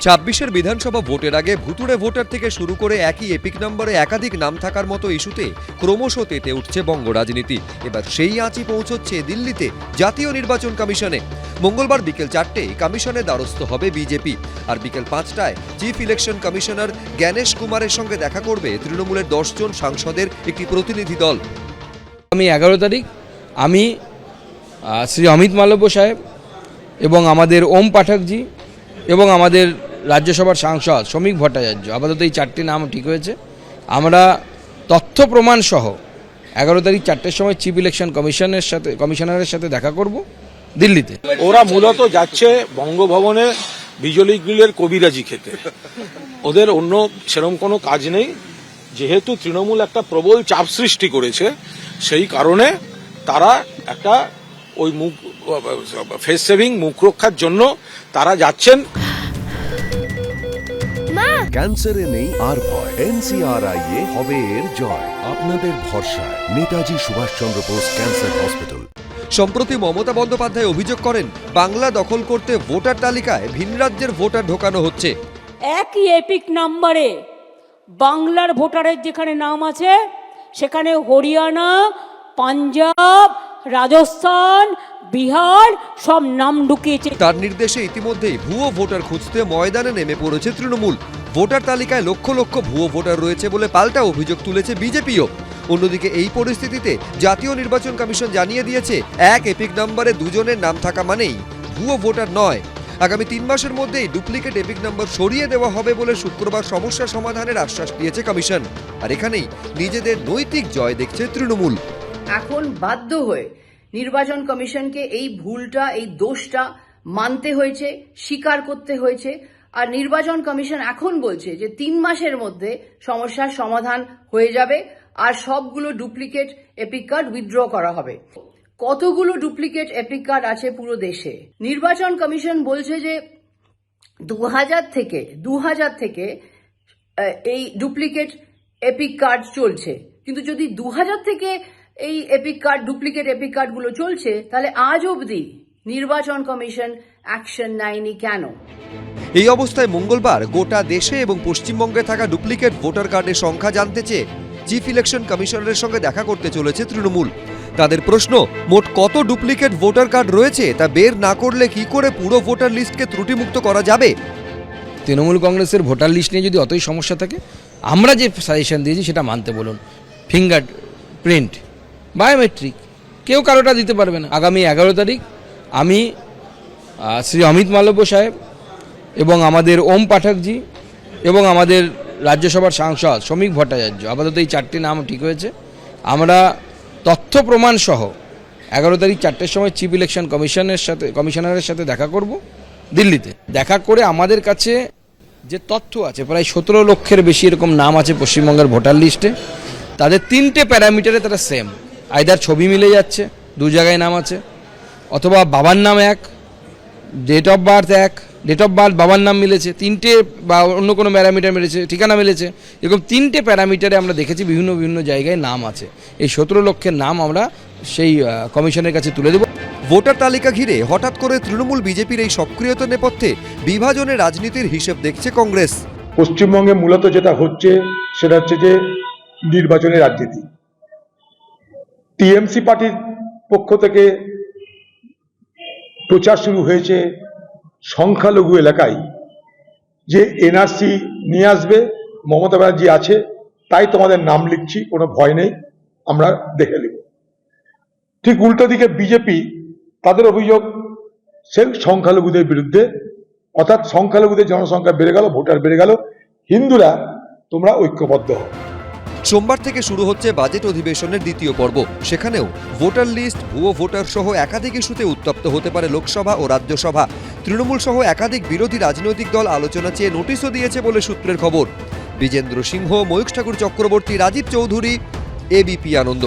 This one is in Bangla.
২৬-এর বিধানসভা ভোটের আগে ভুতুড়ে ভোটার থেকে শুরু করে একই এপিক নম্বরে একাধিক নাম থাকার মতো ইস্যুতে ক্রমশ তেতে উঠছে বঙ্গ রাজনীতি। এবার সেই আঁচই পৌঁছচ্ছে দিল্লিতে জাতীয় নির্বাচন কমিশনে। মঙ্গলবার বিকেল 4টায় কমিশনে দ্বারস্থ হবে বিজেপি, আর বিকেল 5টায় চিফ ইলেকশন কমিশনার জ্ঞানেশ কুমারের সঙ্গে দেখা করবে তৃণমূলের 10 জন সাংসদের একটি প্রতিনিধি দল। আমি 11 তারিখ আমি শ্রী অমিত মালব্য সাহেব এবং আমাদের ওম পাঠকজি এবং আমাদের রাজ্যসভার সাংসদ শ্রমিক ভট্টাচার্য, আপাতত এই 4টি নাম ঠিক হয়েছে। আমরা তথ্য প্রমাণ সহ 11 তারিখ 4টের সময় চিফ ইলেকশন কমিশনারের সাথে দেখা করব দিল্লিতে। ওরা মূলত যাচ্ছে বঙ্গভবনে বিজলি গ্রিলের কবিরাজি খেতে। ওদের অন্য সেরকম কোনো কাজ নেই। যেহেতু তৃণমূল একটা প্রবল চাপ সৃষ্টি করেছে, সেই কারণে তারা একটা ওই মুখ ফেস সেভিং মুখ রক্ষার জন্য তারা যাচ্ছেন। ক্যান্সারে নেই আর ভয়, NCRI হবে এর জয়। আপনাদের ভরসা নেতাজি সুভাষচন্দ্র বোস ক্যান্সার হসপিটাল। সম্প্রতি মমতা বন্দ্যোপাধ্যায় অভিযোগ করেন, বাংলা দখল করতে ভোটার তালিকায় ভিন রাজ্যের ভোটার ঢোকানো হচ্ছে। একই এপিক নাম্বারে বাংলার ভোটারের যেখানে নাম আছে সেখানে হরিয়ানা, পাঞ্জাব, রাজস্থান, বিহার সব নাম ঢুকিয়েছে। তার নির্দেশে ইতিমধ্যেই ভুয়ো ভোটার খুঁজতে ময়দানে নেমে পড়েছে তৃণমূল। ভোটার তালিকায় লক্ষ লক্ষ ভুয়ো ভোটার রয়েছে বলে পাল্টা অভিযোগ তুলেছে বিজেপিও। অন্যদিকে এই পরিস্থিতিতে জাতীয় নির্বাচন কমিশন জানিয়ে দিয়েছে, এক এপিক নম্বরে 2 জনের নাম থাকা মানেই ভুয়ো ভোটার নয়। আগামী 3 মাসের মধ্যেই ডুপ্লিকেট এপিক নম্বর সরিয়ে দেওয়া হবে বলে শুক্রবার সমস্যা সমাধানের আশ্বাস দিয়েছে কমিশন। আর এখানেই নিজেদের নৈতিক জয় দেখছে তৃণমূল। এখন বাধ্য হয়ে নির্বাচন কমিশনকে এই ভুলটা, এই দোষটা মানতে হয়েছে, স্বীকার করতে হয়েছে। আর নির্বাচন কমিশন এখন বলছে যে 3 মাসের মধ্যে সমস্যার সমাধান হয়ে যাবে আর সবগুলো ডুপ্লিকেট এপিক কার্ড উইথড্র করা হবে। কতগুলো ডুপ্লিকেট এপিক কার্ড আছে পুরো দেশে? নির্বাচন কমিশন বলছে যে 2000 থেকে এই ডুপ্লিকেট এপিক কার্ড চলছে। কিন্তু যদি 2000 থেকে এই এপিক কার্ড, ডুপ্লিকেট এপিক কার্ডগুলো চলছে, তাহলে আজ অবধি নির্বাচন কমিশন অ্যাকশন নেয়নি কেন? এই অবস্থায় মঙ্গলবার গোটা দেশে এবং পশ্চিমবঙ্গে থাকা ডুপ্লিকেট ভোটার কার্ডের সংখ্যা জানতে চেয়ে চিফ ইলেকশন কমিশনারের সঙ্গে দেখা করতে চলেছে তৃণমূল। তাদের প্রশ্ন, মোট কত ডুপ্লিকেট ভোটার কার্ড রয়েছে তা বের না করলে কি করে পুরো ভোটার লিস্টকে ত্রুটিমুক্ত করা যাবে? তৃণমূল কংগ্রেসের ভোটার লিস্ট নিয়ে যদি অতই সমস্যা থাকে, আমরা যে সাজেশন দিয়েছি সেটা মানতে বলুন। ফিঙ্গার প্রিন্ট, বায়োমেট্রিক, কেউ কারোটা দিতে পারবে না। আগামী 11 তারিখ আমি শ্রী অমিত মালব্য সাহেব এবং আমাদের ওম পাঠকজি এবং আমাদের রাজ্যসভার সাংসদ শ্রমিক ভট্টাচার্য, আপাতত এই 4টি নাম ঠিক হয়েছে। আমরা তথ্য প্রমাণ সহ 11 তারিখ 4টের সময় চিফ ইলেকশন কমিশনারের সাথে দেখা করব দিল্লিতে। দেখা করে আমাদের কাছে যে তথ্য আছে, প্রায় 17 লক্ষের বেশি এরকম নাম আছে পশ্চিমবঙ্গের ভোটার লিস্টে। তাদের 3টে প্যারামিটারে তারা সেম, আইদার ছবি মিলে যাচ্ছে, 2 জায়গায় নাম আছে, অথবা বাবার নাম এক, ডেট অফ বার্থ এক, ডেট অফ বার্থ বাবার নাম মিলেছে, 3টে বা অন্য কোনো প্যারামিটার মিলেছে, ঠিকানা মিলেছে। এরকম 3টে প্যারামিটারে আমরা দেখেছি বিভিন্ন জায়গায় নাম আছে। এই 17 লক্ষের নাম আমরা সেই কমিশনের কাছে তুলে দেব। ভোটার তালিকা ঘিরে হঠাৎ করে তৃণমূল বিজেপির এই সক্রিয়তা নেপথ্যে বিভাজনের রাজনীতির হিসেব দেখছে কংগ্রেস। পশ্চিমবঙ্গে মূলত যেটা হচ্ছে সেটা হচ্ছে যে নির্বাচনের রাজনীতি। টিএমসি পার্টির পক্ষ থেকে প্রচার শুরু হয়েছে সংখ্যালঘু এলাকায় যে এনআরসি নিয়ে আসবে, মমতা ব্যানার্জি আছে, তাই তোমাদের নাম লিখছি, কোনো ভয় নেই, আমরা দেখে নেব। ঠিক উল্টো দিকে বিজেপি, তাদের অভিযোগ সেই সংখ্যালঘুদের বিরুদ্ধে, অর্থাৎ সংখ্যালঘুদের জনসংখ্যা বেড়ে গেল, ভোটার বেড়ে গেল, হিন্দুরা তোমরা ঐক্যবদ্ধ হও। সোমবার থেকে শুরু হচ্ছে বাজেট অধিবেশনের 2য় পর্ব। সেখানেও ভোটার লিস্ট, ভুয়ো ভোটার সহ একাধিক ইস্যুতে উত্তপ্ত হতে পারে লোকসভা ও রাজ্যসভা। তৃণমূল সহ একাধিক বিরোধী রাজনৈতিক দল আলোচনা চেয়ে নোটিশও দিয়েছে বলে সূত্রের খবর। বিজেন্দ্র সিংহ, ময়ূখ ঠাকুর চক্রবর্তী, রাজীব চৌধুরী, এবিপি আনন্দ।